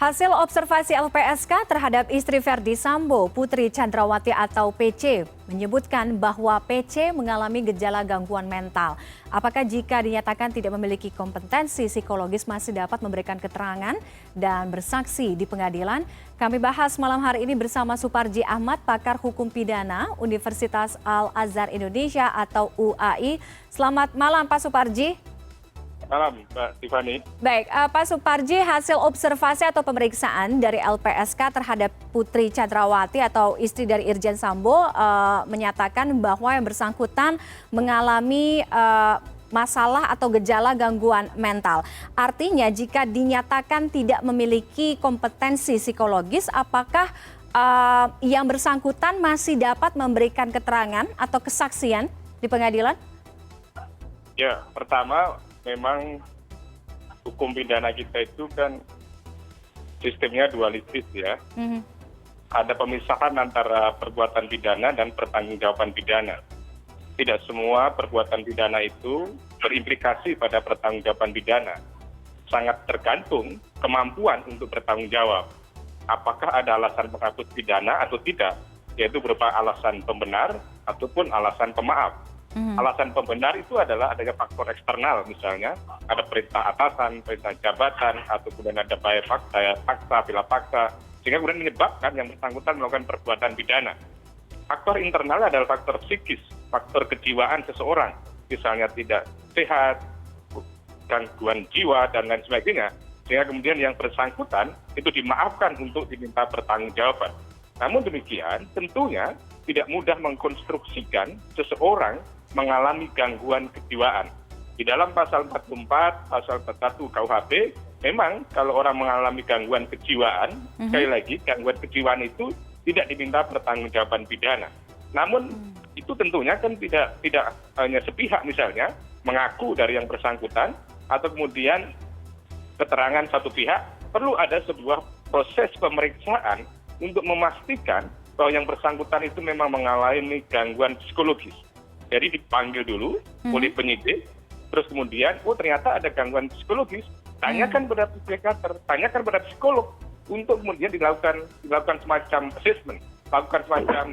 Hasil observasi LPSK terhadap istri Verdi Sambo, Putri Chandrawati atau PC, menyebutkan bahwa PC mengalami gejala gangguan mental. Apakah jika dinyatakan tidak memiliki kompetensi psikologis masih dapat memberikan keterangan dan bersaksi di pengadilan? Kami bahas malam hari ini bersama Suparji Ahmad, pakar hukum pidana Universitas Al-Azhar Indonesia atau UAI. Selamat malam Pak Suparji. Malam, Mbak Tiffany. Baik, Pak Suparji, hasil observasi atau pemeriksaan dari LPSK terhadap Putri Chandrawati atau istri dari Irjen Sambo menyatakan bahwa yang bersangkutan mengalami masalah atau gejala gangguan mental. Artinya jika dinyatakan tidak memiliki kompetensi psikologis, apakah yang bersangkutan masih dapat memberikan keterangan atau kesaksian di pengadilan? Ya, pertama memang hukum pidana kita itu kan sistemnya dualistis ya. Ada pemisahan antara perbuatan pidana dan pertanggungjawaban pidana. Tidak semua perbuatan pidana itu berimplikasi pada pertanggungjawaban pidana. Sangat tergantung kemampuan untuk bertanggung jawab. Apakah ada alasan penghapus pidana atau tidak, yaitu berupa alasan pembenar ataupun alasan pemaaf. Alasan pembenar itu adalah adanya faktor eksternal, misalnya ada perintah atasan, perintah jabatan, atau kemudian ada bayar paksa, bila paksa, sehingga kemudian menyebabkan yang bersangkutan melakukan perbuatan pidana. Faktor internal adalah faktor psikis, faktor kejiwaan seseorang, misalnya tidak sehat, gangguan jiwa, dan lain sebagainya, sehingga kemudian yang bersangkutan itu dimaafkan untuk diminta pertanggungjawaban. Namun demikian, tentunya tidak mudah mengkonstruksikan seseorang mengalami gangguan kejiwaan. Di dalam pasal 44, pasal 41 KUHP, memang kalau orang mengalami gangguan kejiwaan, sekali lagi gangguan kejiwaan itu tidak diminta pertanggungjawaban pidana. Namun itu tentunya kan tidak hanya sepihak, misalnya mengaku dari yang bersangkutan atau kemudian keterangan satu pihak, perlu ada sebuah proses pemeriksaan untuk memastikan bahwa yang bersangkutan itu memang mengalami gangguan psikologis. Jadi dipanggil dulu oleh penyidik, terus kemudian, oh ternyata ada gangguan psikologis, tanyakan pada psikiater, tanyakan pada psikolog, untuk kemudian dilakukan semacam assessment, lakukan semacam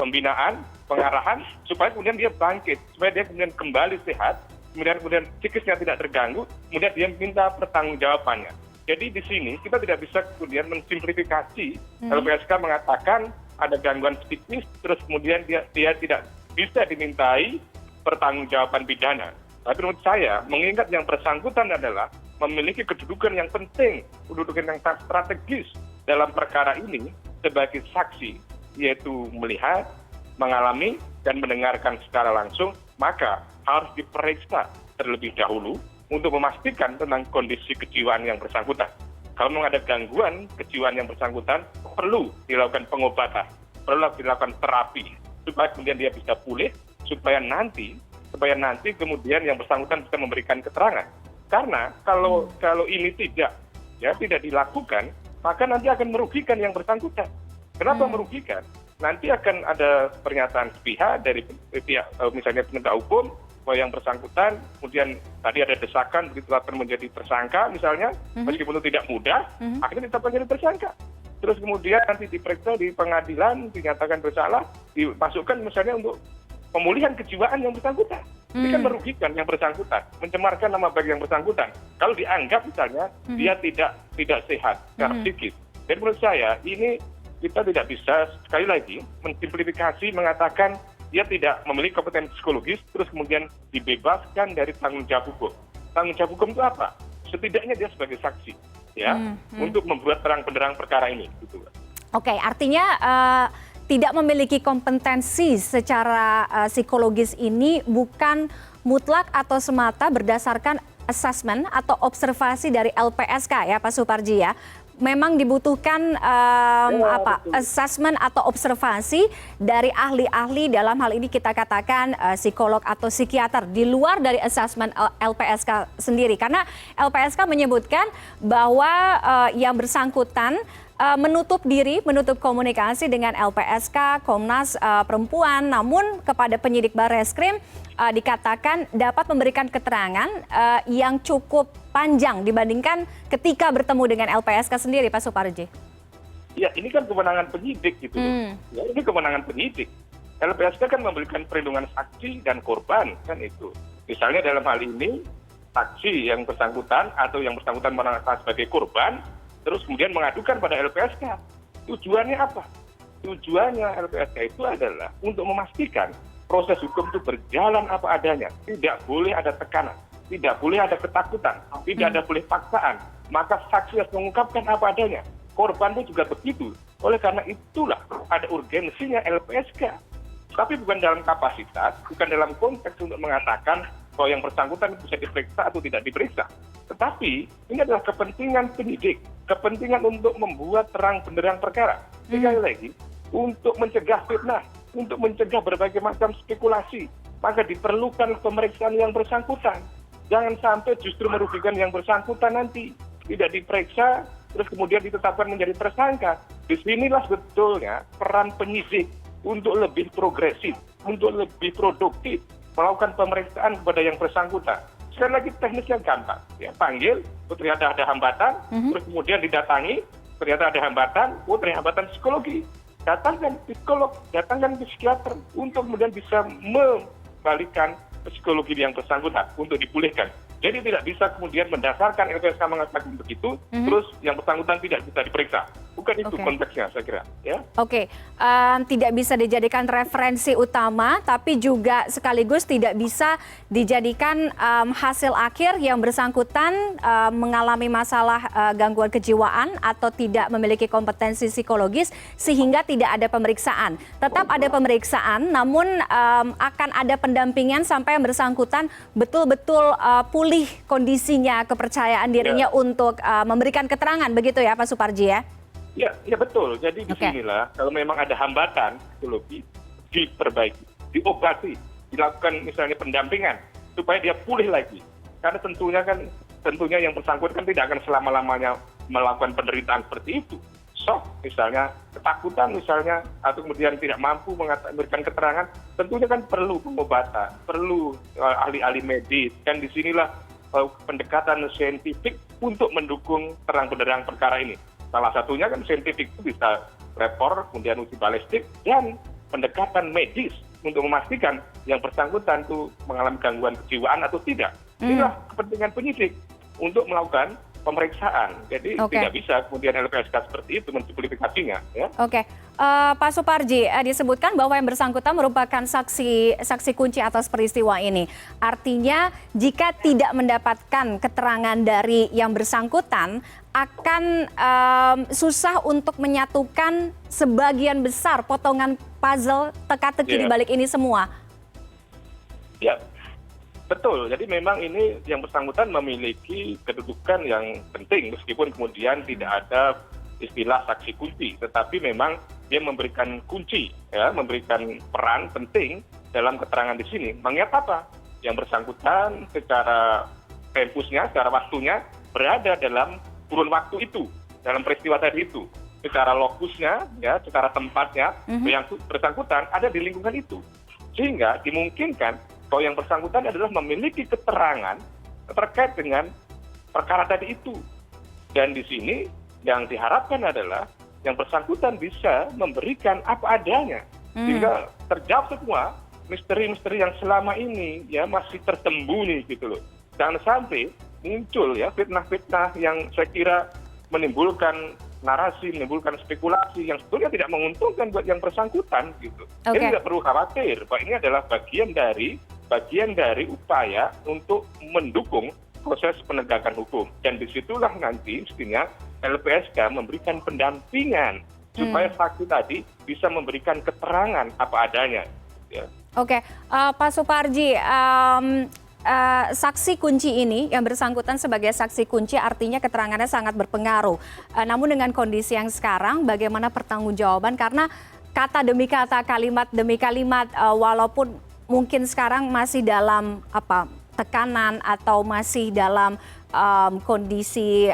pembinaan, pengarahan, supaya kemudian dia bangkit, supaya dia kemudian kembali sehat, kemudian psikisnya tidak terganggu, kemudian dia minta pertanggungjawabannya. Jadi di sini kita tidak bisa kemudian mensimplifikasi, LPSK mengatakan ada gangguan psikis, terus kemudian dia tidak bisa dimintai pertanggungjawaban pidana. Tapi menurut saya, mengingat yang bersangkutan adalah memiliki kedudukan yang penting, kedudukan yang sangat strategis dalam perkara ini sebagai saksi, yaitu melihat, mengalami, dan mendengarkan secara langsung, maka harus diperiksa terlebih dahulu untuk memastikan tentang kondisi kejiwaan yang bersangkutan. Kalau memang ada gangguan kejiwaan yang bersangkutan, perlu dilakukan pengobatan, perlu dilakukan terapi, supaya kemudian dia bisa pulih, supaya nanti kemudian yang bersangkutan bisa memberikan keterangan. Karena kalau ini tidak dilakukan, maka nanti akan merugikan yang bersangkutan. Kenapa merugikan? Nanti akan ada pernyataan sepihak dari pihak misalnya penegak hukum bahwa yang bersangkutan, kemudian tadi ada desakan begitu akan menjadi tersangka misalnya, meskipun itu tidak mudah, akhirnya tetap menjadi tersangka. Terus kemudian nanti diperiksa di pengadilan, dinyatakan bersalah, dimasukkan misalnya untuk pemulihan kejiwaan yang bersangkutan. Ini kan merugikan yang bersangkutan, mencemarkan nama baik yang bersangkutan. Kalau dianggap misalnya dia tidak sehat secara psikis. Dan menurut saya ini kita tidak bisa sekali lagi mensimplifikasi mengatakan dia tidak memiliki kompetensi psikologis, terus kemudian dibebaskan dari tanggung jawab hukum. Tanggung jawab hukum itu apa? Setidaknya dia sebagai saksi, ya, untuk membuat terang benderang perkara ini. Gitu. Oke, artinya tidak memiliki kompetensi secara psikologis ini bukan mutlak atau semata berdasarkan assessment atau observasi dari LPSK ya Pak Suparji ya. Memang dibutuhkan assessment atau observasi dari ahli-ahli, dalam hal ini kita katakan psikolog atau psikiater di luar dari assessment LPSK sendiri, karena LPSK menyebutkan bahwa yang bersangkutan menutup diri, menutup komunikasi dengan LPSK, Komnas Perempuan, namun kepada penyidik Barreskrim dikatakan dapat memberikan keterangan yang cukup panjang dibandingkan ketika bertemu dengan LPSK sendiri, Pak Suparji? Ya, ini kan kewenangan penyidik gitu loh. Ya, ini kewenangan penyidik. LPSK kan memberikan perlindungan saksi dan korban, kan itu. Misalnya dalam hal ini, saksi yang bersangkutan atau yang bersangkutan merasa sebagai korban, terus kemudian mengadukan pada LPSK. Tujuannya apa? Tujuannya LPSK itu adalah untuk memastikan proses hukum itu berjalan apa adanya. Tidak boleh ada tekanan, tidak boleh ada ketakutan, tidak ada boleh paksaan. Maka saksi harus mengungkapkan apa adanya. Korban itu juga begitu. Oleh karena itulah ada urgensinya LPSK. Tapi bukan dalam kapasitas, bukan dalam konteks untuk mengatakan bahwa yang bersangkutan bisa diperiksa atau tidak diperiksa. Tetapi ini adalah kepentingan penyidik, kepentingan untuk membuat terang benderang perkara. Sekali lagi, untuk mencegah fitnah, untuk mencegah berbagai macam spekulasi, maka diperlukan pemeriksaan yang bersangkutan. Jangan sampai justru merugikan yang bersangkutan nanti. Tidak diperiksa, terus kemudian ditetapkan menjadi tersangka. Disinilah sebetulnya peran penyidik untuk lebih progresif, untuk lebih produktif, melakukan pemeriksaan kepada yang bersangkutan. Sekali lagi teknisnya gampang. Ya, panggil, ternyata ada hambatan, terus kemudian didatangi, ternyata ada hambatan, ternyata hambatan psikologi. Datangkan psikolog, datangkan psikiater untuk kemudian bisa membalikan psikologi yang bersangkutan untuk dipulihkan. Jadi tidak bisa kemudian mendasarkan LPSK mengatakan begitu, terus yang bersangkutan tidak bisa diperiksa. Bukan itu konteksnya, saya kira. Ya? Oke, tidak bisa dijadikan referensi utama, tapi juga sekaligus tidak bisa dijadikan hasil akhir yang bersangkutan mengalami masalah gangguan kejiwaan atau tidak memiliki kompetensi psikologis sehingga tidak ada pemeriksaan. Tetap ada pemeriksaan, namun akan ada pendampingan sampai yang bersangkutan betul-betul pulih kondisinya, kepercayaan dirinya untuk memberikan keterangan, begitu ya Pak Suparji ya? Ya betul. Jadi disinilah kalau memang ada hambatan psikologi, diperbaiki, diobati, dilakukan misalnya pendampingan supaya dia pulih lagi. Karena tentunya yang bersangkutan tidak akan selama-lamanya melakukan penderitaan seperti itu. Shock misalnya, ketakutan misalnya, atau kemudian tidak mampu memberikan keterangan, tentunya kan perlu pengobatan, perlu ahli-ahli medis. Dan disinilah pendekatan saintifik untuk mendukung terang benderang perkara ini. Salah satunya kan saintifik itu bisa rapor, kemudian uji balistik, dan pendekatan medis untuk memastikan yang bersangkutan itu mengalami gangguan kejiwaan atau tidak. Inilah kepentingan penyidik untuk melakukan pemeriksaan. Jadi tidak bisa kemudian LPSK seperti itu mensimplifikasinya. Ya. Oke, Pak Suparji, disebutkan bahwa yang bersangkutan merupakan saksi kunci atas peristiwa ini. Artinya jika tidak mendapatkan keterangan dari yang bersangkutan, akan susah untuk menyatukan sebagian besar potongan puzzle teka-teki di balik ini semua. Ya. Betul, jadi memang ini yang bersangkutan memiliki kedudukan yang penting meskipun kemudian tidak ada istilah saksi kunci, tetapi memang dia memberikan kunci, ya, memberikan peran penting dalam keterangan di sini. Mengingat apa? Yang bersangkutan secara tempusnya, secara waktunya berada dalam kurun waktu itu, dalam peristiwa tadi itu, secara lokusnya, ya, secara tempatnya, yang bersangkutan ada di lingkungan itu, sehingga dimungkinkan bahwa yang bersangkutan adalah memiliki keterangan terkait dengan perkara tadi itu. Dan di sini yang diharapkan adalah yang bersangkutan bisa memberikan apa adanya. Sehingga terjawab semua misteri-misteri yang selama ini ya masih tersembunyi gitu loh. Jangan sampai muncul ya fitnah-fitnah yang saya kira menimbulkan narasi, menimbulkan spekulasi yang sebetulnya tidak menguntungkan buat yang bersangkutan gitu. Jadi tidak perlu khawatir, bahwa ini adalah bagian dari upaya untuk mendukung proses penegakan hukum. Dan disitulah nanti mestinya LPSK memberikan pendampingan supaya saksi tadi bisa memberikan keterangan apa adanya. Ya. Oke, Pak Suparji, saksi kunci ini yang bersangkutan sebagai saksi kunci artinya keterangannya sangat berpengaruh. Namun dengan kondisi yang sekarang, bagaimana pertanggungjawaban? Karena kata demi kata, kalimat demi kalimat, walaupun mungkin sekarang masih dalam tekanan atau masih dalam kondisi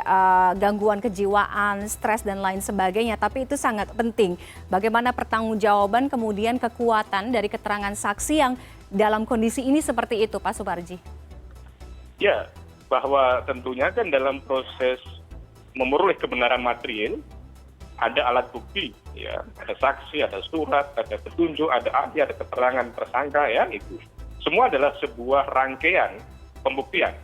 gangguan kejiwaan, stres dan lain sebagainya, tapi itu sangat penting. Bagaimana pertanggungjawaban kemudian kekuatan dari keterangan saksi yang dalam kondisi ini seperti itu, Pak Suparji? Ya, bahwa tentunya kan dalam proses memperoleh kebenaran material ada alat bukti, ya, ada saksi, ada surat, ada petunjuk, ada ahli, ada keterangan tersangka, ya, itu semua adalah sebuah rangkaian pembuktian.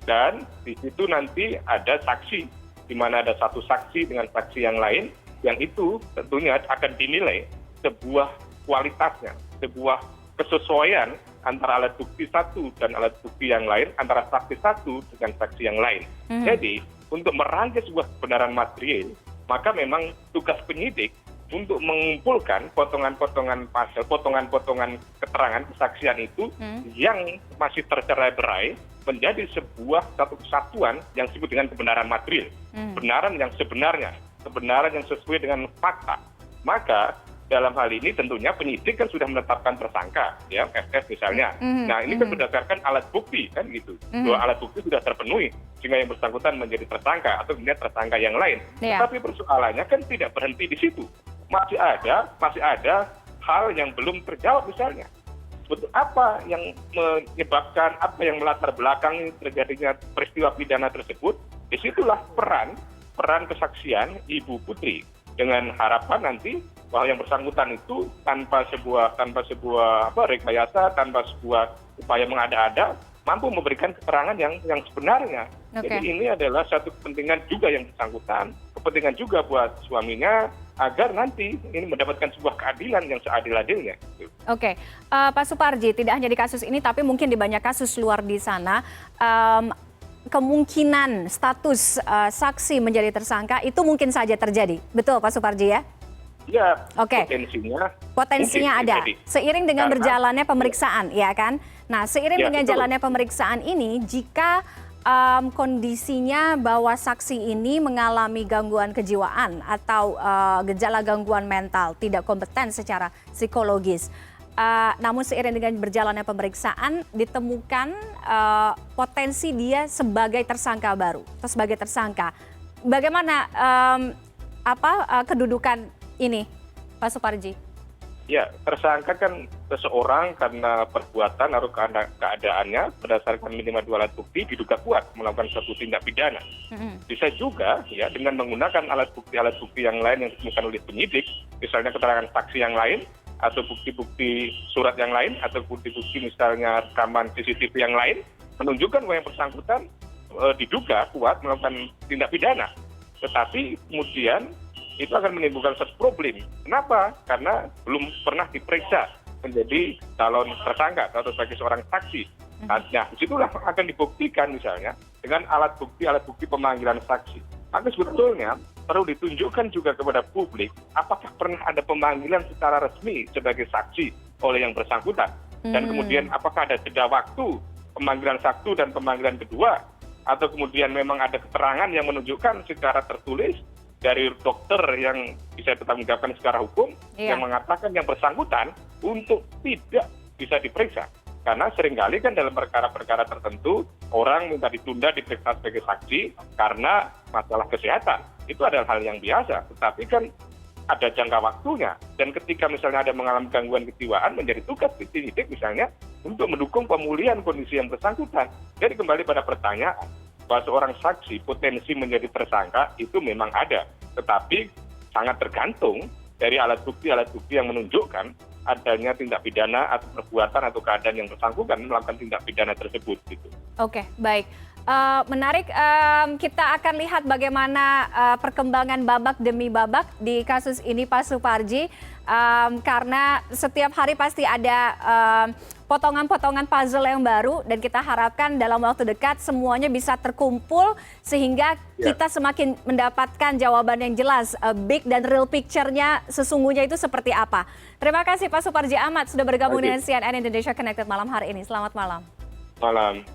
Dan di situ nanti ada saksi, di mana ada satu saksi dengan saksi yang lain, yang itu tentunya akan dinilai sebuah kualitasnya, sebuah kesesuaian antara alat bukti satu dan alat bukti yang lain, antara saksi satu dengan saksi yang lain. Jadi, untuk merangkai sebuah kebenaran material, maka memang tugas penyidik untuk mengumpulkan potongan-potongan pasal, potongan-potongan keterangan kesaksian itu yang masih tercerai-berai menjadi sebuah satu kesatuan yang disebut dengan kebenaran material. Kebenaran yang sebenarnya, kebenaran yang sesuai dengan fakta. Maka dalam hal ini tentunya penyidik kan sudah menetapkan tersangka, ya, FS misalnya. Nah, ini kan berdasarkan alat bukti, kan gitu. Dua alat bukti sudah terpenuhi, sehingga yang bersangkutan menjadi tersangka atau kemudian tersangka yang lain. Tetapi persoalannya kan tidak berhenti di situ. Masih ada hal yang belum terjawab misalnya. Betul apa yang menyebabkan, apa yang melatar belakang terjadinya peristiwa pidana tersebut? Disitulah peran kesaksian Ibu Putri, dengan harapan nanti bahwa yang bersangkutan itu tanpa sebuah rekayasa, tanpa sebuah upaya mengada-ada, mampu memberikan keterangan yang sebenarnya. Jadi ini adalah satu kepentingan juga yang bersangkutan, kepentingan juga buat suaminya, agar nanti ini mendapatkan sebuah keadilan yang seadil-adilnya. Oke, Pak Suparji, tidak hanya di kasus ini, tapi mungkin di banyak kasus luar di sana, kemungkinan status saksi menjadi tersangka itu mungkin saja terjadi. Betul, Pak Suparji, ya? Ya, Oke. Potensinya ada. Seiring dengan berjalannya pemeriksaan, ya kan? Nah, seiring dengan jalannya pemeriksaan ini, jika kondisinya bahwa saksi ini mengalami gangguan kejiwaan atau gejala gangguan mental, tidak kompeten secara psikologis, namun seiring dengan berjalannya pemeriksaan ditemukan potensi dia sebagai tersangka baru atau sebagai tersangka. Bagaimana kedudukan ini, Pak Suparji? Ya, tersangka kan seseorang karena perbuatan atau keadaannya berdasarkan minimal dua alat bukti diduga kuat melakukan suatu tindak pidana. Bisa juga ya dengan menggunakan alat bukti yang lain yang ditemukan oleh penyidik, misalnya keterangan saksi yang lain atau bukti-bukti surat yang lain atau bukti-bukti misalnya rekaman CCTV yang lain menunjukkan bahwa yang bersangkutan diduga kuat melakukan tindak pidana. Tetapi kemudian itu akan menimbulkan satu problem. Kenapa? Karena belum pernah diperiksa menjadi calon tersangka atau sebagai seorang saksi. Nah, disitulah akan dibuktikan misalnya dengan alat bukti pemanggilan saksi. Maka sebetulnya perlu ditunjukkan juga kepada publik apakah pernah ada pemanggilan secara resmi sebagai saksi oleh yang bersangkutan. Dan kemudian apakah ada jeda waktu pemanggilan satu dan pemanggilan kedua, atau kemudian memang ada keterangan yang menunjukkan secara tertulis dari dokter yang bisa dipertanggungjawabkan secara hukum yang mengatakan yang bersangkutan untuk tidak bisa diperiksa. Karena seringkali kan dalam perkara-perkara tertentu orang minta ditunda diperiksa sebagai saksi karena masalah kesehatan. Itu adalah hal yang biasa, tetapi kan ada jangka waktunya. Dan ketika misalnya ada mengalami gangguan kejiwaan, menjadi tugas penyidik misalnya untuk mendukung pemulihan kondisi yang bersangkutan. Jadi kembali pada pertanyaan, bahwa seorang saksi potensi menjadi tersangka itu memang ada, tetapi sangat tergantung dari alat bukti yang menunjukkan adanya tindak pidana atau perbuatan atau keadaan yang bersangkutan melakukan tindak pidana tersebut. Gitu. Oke, baik. Menarik, kita akan lihat bagaimana perkembangan babak demi babak di kasus ini, Pak Suparji, karena setiap hari pasti ada potongan-potongan puzzle yang baru dan kita harapkan dalam waktu dekat semuanya bisa terkumpul sehingga kita semakin mendapatkan jawaban yang jelas, big dan real picture-nya sesungguhnya itu seperti apa. Terima kasih Pak Suparji Ahmad sudah bergabung dengan CNN Indonesia Connected malam hari ini. Selamat malam. Malam.